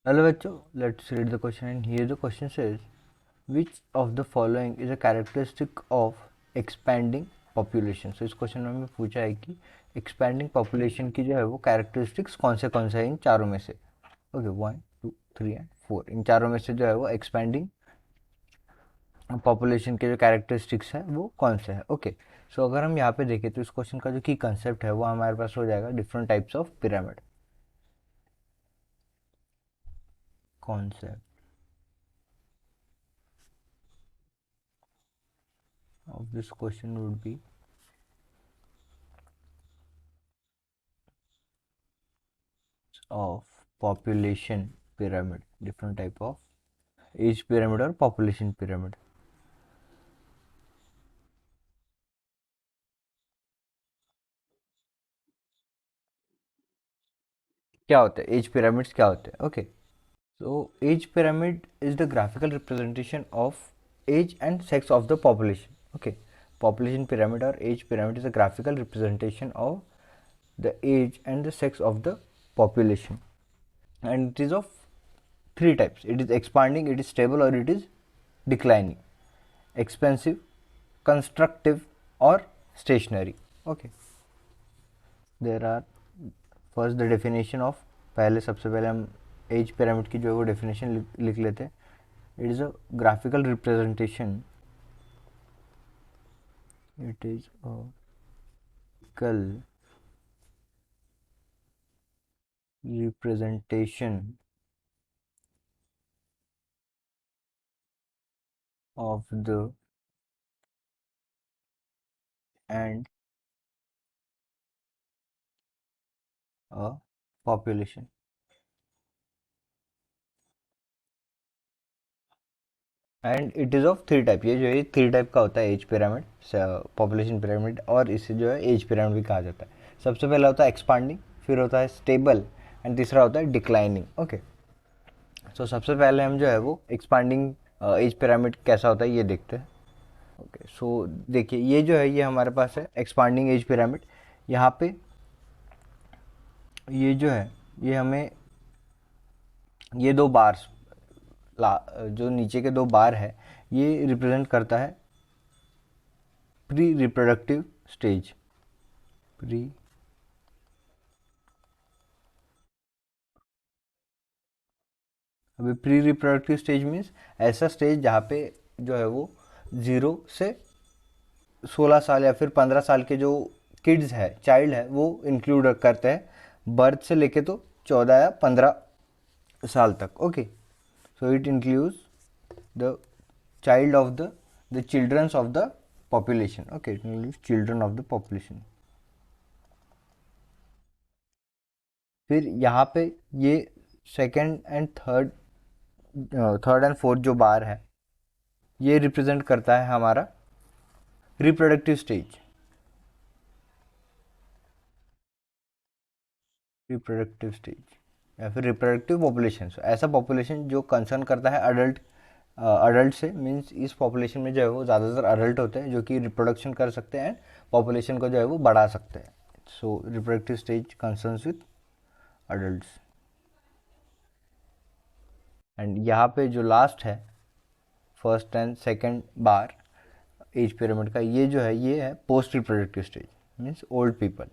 Hello बच्चों, let's read the question and here the question says which of the following is a characteristic of expanding population। So इस question में हमें पूछा है कि expanding population की जो है वो characteristics कौन से है इन चारों में से। ओके, 1 2 3 एंड 4 इन चारों में से जो है वो expanding population के जो characteristics है वो कौन से है। ओके, सो अगर हम यहाँ पे देखें तो इस क्वेश्चन का जो की कंसेप्ट है वो हमारे पास हो जाएगा different types of pyramid. Concept of this question would be of population pyramid, different type of age pyramid और population pyramid। क्या होता है एज पिरामिड्स, क्या होते हैं? Okay, so age pyramid is the graphical representation of age and sex of the population. Okay, population pyramid और age pyramid is a graphical representation of the age and the sex of the population, and it is of three types: it is expanding, it is stable, or it is declining, expansive, constructive, or stationary। okay, there are first the definition of, पहले सबसे पहले हम age pyramid की जो है वो definition लिख लेते हैं। It is a graphical representation, it is a कल representation of the and a population. And it is of three type, ये जो है थ्री टाइप का होता है एज पिरामिड, पॉपुलेशन पिरामिड, और इसे जो है एज पिरामिड भी कहा जाता है। सबसे पहला होता है एक्सपांडिंग, फिर होता है स्टेबल, एंड तीसरा होता है डिक्लाइनिंग। ओके, सो सबसे पहले हम जो है वो एक्सपांडिंग एज पिरामिड कैसा होता है ये देखते हैं। ओके, सो देखिए ये जो है ये हमारे पास है एक्सपांडिंग एज पिरामिड। यहाँ पे ये जो है ये हमें ये दो बार्स, जो नीचे के दो बार है ये रिप्रेजेंट करता है प्री रिप्रोडक्टिव स्टेज। प्री अभी प्री रिप्रोडक्टिव स्टेज मीन्स ऐसा स्टेज जहाँ पे जो है वो 0 से 16 साल या फिर 15 साल के जो किड्स है, चाइल्ड है, वो इंक्लूड करते हैं बर्थ से लेके तो 14 या 15 साल तक। Okay, so it includes the child of the childrens of the population। okay, it includes children of the population। फिर यहाँ पे ये second and third and fourth जो बार है ये रिप्रेजेंट करता है हमारा रिप्रोडक्टिव स्टेज। रिप्रोडक्टिव स्टेज या फिर रिप्रोडक्टिव पॉपुलेशन, ऐसा पॉपुलेशन जो कंसर्न करता है अडल्ट से, मीन्स इस पॉपुलेशन में जो है वो ज़्यादातर अडल्ट होते हैं जो कि रिप्रोडक्शन कर सकते हैं एंड पॉपुलेशन को जो है वो बढ़ा सकते हैं। So reproductive stage concerns with adults. And यहाँ पे जो लास्ट है first and second bar age pyramid का, ये जो है ये है post reproductive stage, means old people.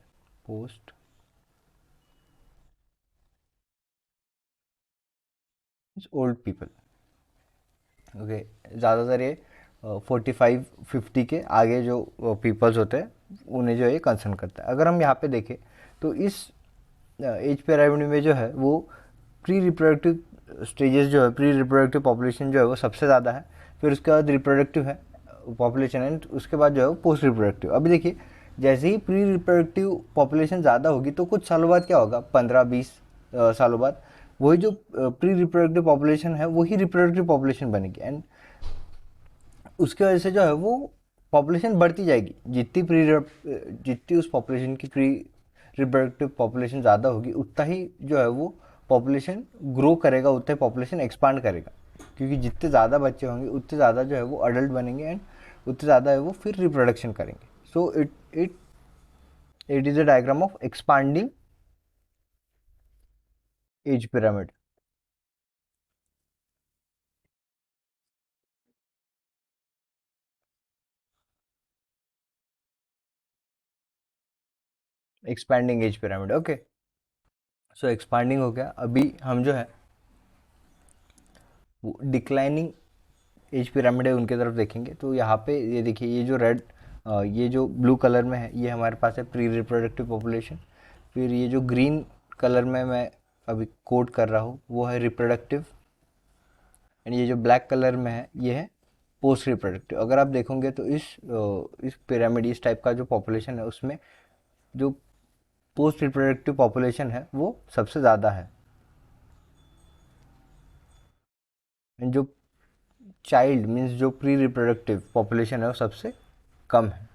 Post means old people. Okay, ज़्यादातर ये 45-50 के आगे जो पीपल्स होते हैं उन्हें जो है ये कंसर्न करता है। अगर हम यहाँ पे देखें तो इस एज पिरामिड में जो है वो प्री रिप्रोडक्टिव स्टेजेस जो है, प्री रिप्रोडक्टिव पॉपुलेशन जो है वो सबसे ज़्यादा है, फिर उसके बाद रिप्रोडक्टिव है पॉपुलेशन, एंड उसके बाद जो है वो पोस्ट रिप्रोडक्टिव। अभी देखिए जैसे ही प्री रिप्रोडक्टिव पॉपुलेशन ज़्यादा होगी तो कुछ सालों बाद क्या होगा, 15-20 सालों बाद वही जो प्री रिप्रोडक्टिव पॉपुलेशन है वही रिप्रोडक्टिव पॉपुलेशन बनेगी, एंड उसकी वजह से जो है वो पॉपुलेशन बढ़ती जाएगी। जितनी उस पॉपुलेशन की प्री रिप्रोडक्टिव पॉपुलेशन ज़्यादा होगी उतना ही जो है वो पॉपुलेशन ग्रो करेगा, उतना ही पॉपुलेशन एक्सपांड करेगा, क्योंकि जितने ज़्यादा बच्चे होंगे उतने ज़्यादा जो है वो अडल्ट बनेंगे एंड उतने ज़्यादा है वो फिर रिप्रोडक्शन करेंगे। सो it is a diagram of expanding age pyramid. Expanding as pyramid. Okay, so expanding हो गया। अभी हम जो है वो डिक्लाइनिंग एज पिरामिड है उनके तरफ देखेंगे। तो यहाँ पे ये देखिए, ये जो रेड, ये जो ब्लू कलर में है ये हमारे पास है प्री रिप्रोडक्टिव पॉपुलेशन। फिर ये जो ग्रीन कलर में मैं अभी कोट कर रहा हूँ वो है रिप्रोडक्टिव। एंड ये जो ब्लैक कलर में है ये है पोस्ट रिप्रोडक्टिव। अगर आप देखोगे तो इस पिरामिड, इस टाइप का जो पॉपुलेशन है उसमें जो पोस्ट रिप्रोडक्टिव पॉपुलेशन है वो सबसे ज़्यादा है। एंड जो चाइल्ड मीन्स जो प्री रिप्रोडक्टिव पॉपुलेशन है वो सबसे कम है।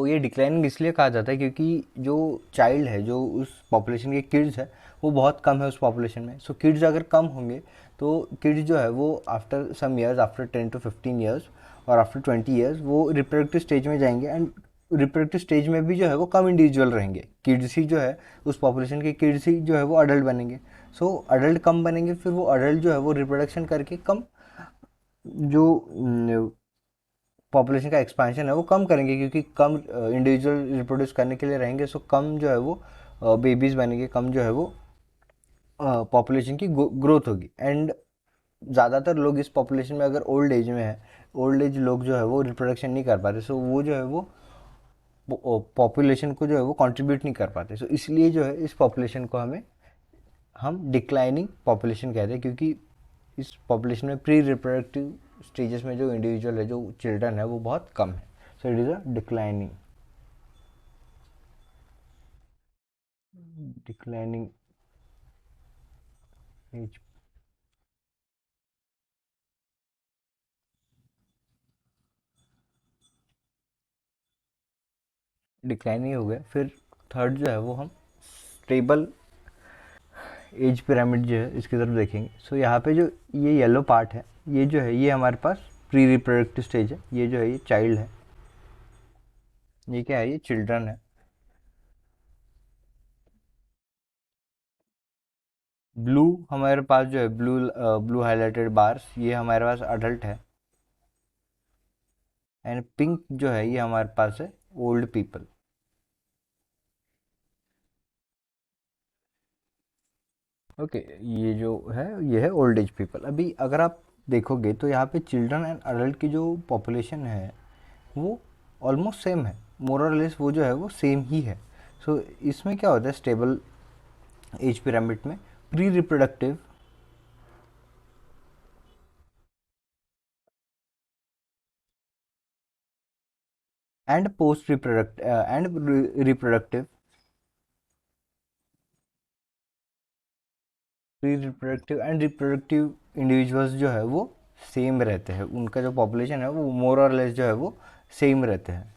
ये डिक्लाइनिंग इसलिए कहा जाता है क्योंकि जो चाइल्ड है, जो उस पॉपुलेशन के किड्स है वो बहुत कम है उस पॉपुलेशन में। किड्स अगर कम होंगे तो किड्स जो है वो after some years, after 10 to 15 years और आफ्टर 20 ईयर्स वो रिप्रोडक्टिव स्टेज में जाएंगे। एंड रिप्रोडक्टिव स्टेज में भी जो है वो कम इंडिविजुअल रहेंगे। किड्स ही जो है उस पॉपुलेशन के किड्स ही जो है वो अडल्ट बनेंगे। अडल्ट कम बनेंगे, फिर वो अडल्ट जो है वो रिप्रोडक्शन करके कम, जो पॉपुलेशन का एक्सपेंशन है वो कम करेंगे, क्योंकि कम इंडिविजुअल रिप्रोड्यूस करने के लिए रहेंगे। कम जो है वो बेबीज़ बनेंगे, कम जो है वो पॉपुलेशन की ग्रोथ होगी। एंड ज़्यादातर लोग इस पॉपुलेशन में अगर ओल्ड एज में है, ओल्ड एज लोग जो है वो रिप्रोडक्शन नहीं कर पाते। वो जो है वो पॉपुलेशन को जो है वो कंट्रीब्यूट नहीं कर पाते। इसलिए जो है इस पॉपुलेशन को हम डिक्लाइनिंग पॉपुलेशन कहते हैं, क्योंकि इस पॉपुलेशन में प्री रिप्रोडक्टिव स्टेजेस में जो इंडिविजुअल है, जो चिल्ड्रन है वो बहुत कम है। It is a declining age. Declining हो गया। फिर थर्ड जो है वो हम स्टेबल एज पिरामिड जो है इसकी तरफ देखेंगे। यहाँ पे जो ये येलो पार्ट है, ये जो है ये हमारे पास प्री रिप्रोडक्टिव स्टेज है। ये जो है ये चाइल्ड है, ये क्या है, ये चिल्ड्रन है। ब्लू हमारे पास जो है ब्लू हाईलाइटेड बार्स, ये हमारे पास अडल्ट है। एंड पिंक जो है ये हमारे पास है ओल्ड पीपल। ओके, ये जो है ये है ओल्ड एज पीपल। अभी अगर आप देखोगे तो यहाँ पे चिल्ड्रन एंड अडल्ट की जो पॉपुलेशन है वो ऑलमोस्ट सेम है, मोर और लेस वो जो है वो सेम ही है। इसमें क्या होता है स्टेबल एज पिरामिड में, pre reproductive and post reproductive and reproductive, pre reproductive and reproductive individuals जो है वो सेम रहते हैं। उनका जो पॉपुलेशन है वो मोर और लेस जो है वो सेम रहते हैं,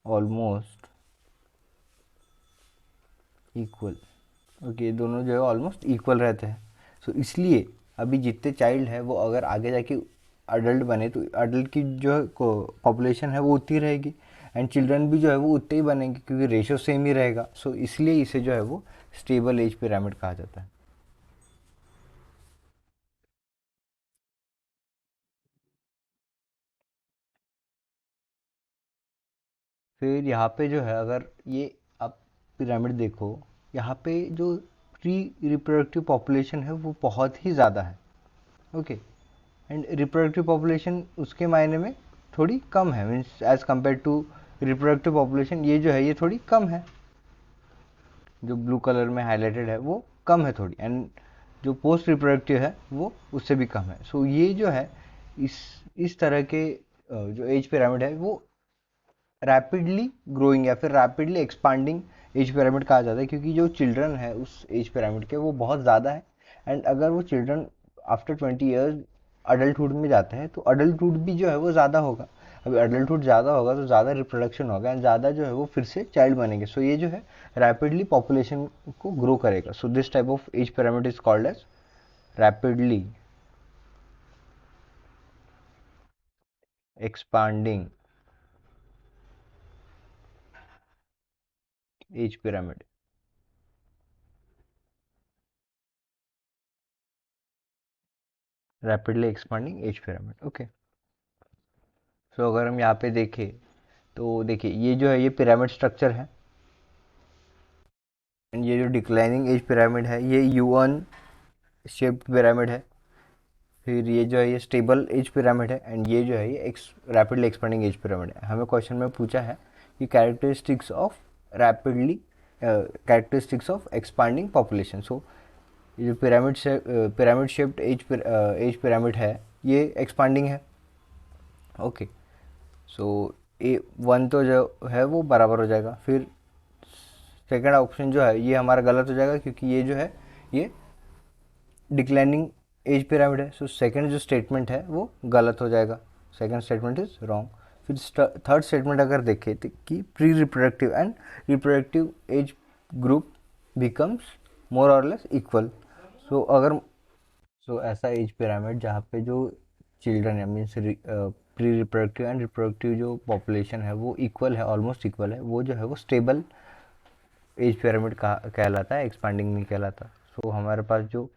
ऑलमोस्ट इक्वल। ओके, दोनों जो है ऑलमोस्ट इक्वल रहते हैं। इसलिए अभी जितने चाइल्ड है वो अगर आगे जाके अडल्ट बने तो अडल्ट की जो पॉपुलेशन है वो उतनी रहेगी। एंड चिल्ड्रन भी जो है वो उतने ही बनेंगे, क्योंकि रेशो सेम ही रहेगा। इसलिए इसे जो है वो स्टेबल एज पिरामिड कहा जाता है। फिर यहाँ पे जो है, अगर ये आप पिरामिड देखो, यहाँ पे जो प्री रिप्रोडक्टिव पॉपुलेशन है वो बहुत ही ज़्यादा है। ओके, एंड रिप्रोडक्टिव पॉपुलेशन उसके मायने में थोड़ी कम है, means age compare to reproductive population ये जो है ये थोड़ी कम है। जो ब्लू कलर में हाईलाइटेड है वो कम है थोड़ी। एंड जो पोस्ट रिप्रोडक्टिव है वो उससे भी कम है। ये जो है इस इस तरह के जो एज पिरामिड है वो रैपिडली ग्रोइंग या फिर रैपिडली एक्सपांडिंग एज पिरामिड कहा जाता है, क्योंकि जो चिल्ड्रन है उस एज पिरामिड के वो बहुत ज़्यादा है। एंड अगर वो चिल्ड्रन आफ्टर 20 ईयर्स अडल्टहुड में जाते हैं तो अडल्टहुड भी जो है वो ज़्यादा होगा। अभी अडल्टहुड ज़्यादा होगा तो ज़्यादा रिप्रोडक्शन होगा एंड ज़्यादा जो है वो फिर से चाइल्ड बनेंगे। ये जो है रैपिडली पॉपुलेशन को ग्रो करेगा। This type of age pyramid is called as rapidly expanding age pyramid. Rapidly expanding age pyramid. Okay, so अगर हम यहाँ पे देखें तो देखिए ये जो है ये पिरामिड स्ट्रक्चर है, एंड ये जो डिक्लाइनिंग एज पिरामिड है ये U1 शेप्ड पिरामिड है। फिर ये जो है ये स्टेबल एज पिरामिड है, एंड ये जो है ये रैपिडली एक्सपेंडिंग एज पिरामिड है। हमें क्वेश्चन में पूछा है कि कैरेक्टरिस्टिक्स ऑफ एक्सपांडिंग पॉपुलेशन। सो ये जो पिरामिड शेप्ड एज पिरामिड है ये एक्सपांडिंग है। ओके, सो ए वन तो जो है वो बराबर हो जाएगा। फिर सेकंड ऑप्शन जो है ये हमारा गलत हो जाएगा, क्योंकि ये जो है ये डिक्लाइनिंग एज पिरामिड है। सो सेकंड जो स्टेटमेंट है वो गलत हो जाएगा, सेकंड स्टेटमेंट इज रॉन्ग। फिर थर्ड स्टेटमेंट अगर देखें तो कि pre reproductive and reproductive age group becomes more और लेस इक्वल। सो ऐसा एज पिरामिड जहाँ पे जो चिल्ड्रन है means pre reproductive and reproductive जो पॉपुलेशन है वो इक्वल है, ऑलमोस्ट इक्वल है, वो जो है वो स्टेबल एज पिरामिड कहलाता है, एक्सपांडिंग नहीं कहलाता। सो हमारे पास जो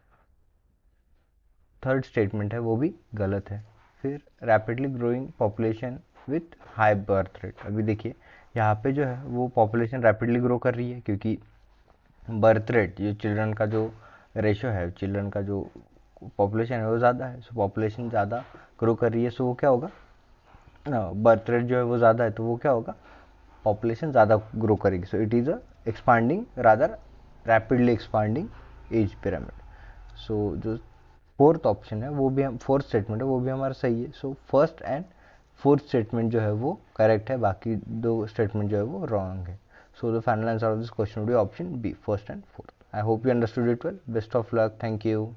थर्ड स्टेटमेंट है वो भी गलत है। फिर rapidly growing population with high birth rate, अभी देखिए यहाँ पे जो है वो पॉपुलेशन रैपिडली ग्रो कर रही है, क्योंकि बर्थ रेट जो चिल्ड्रन का जो रेशो है, चिल्ड्रन का जो पॉपुलेशन है वो ज़्यादा है। सो पॉपुलेशन ज़्यादा ग्रो कर रही है, सो वो क्या होगा ना, बर्थ रेट जो है वो ज़्यादा है तो वो क्या होगा, पॉपुलेशन ज़्यादा ग्रो करेगी। So it is a expanding rather rapidly expanding age pyramid. So जो फोर्थ ऑप्शन है वो भी हम फोर्थ स्टेटमेंट है वो भी हमारा सही है। So first and fourth statement जो है वो करेक्ट है, बाकी दो स्टेटमेंट जो है वो रॉन्ग है। So the final answer of this question would be option B, first and fourth. I hope you understood it well. Best of luck, thank you.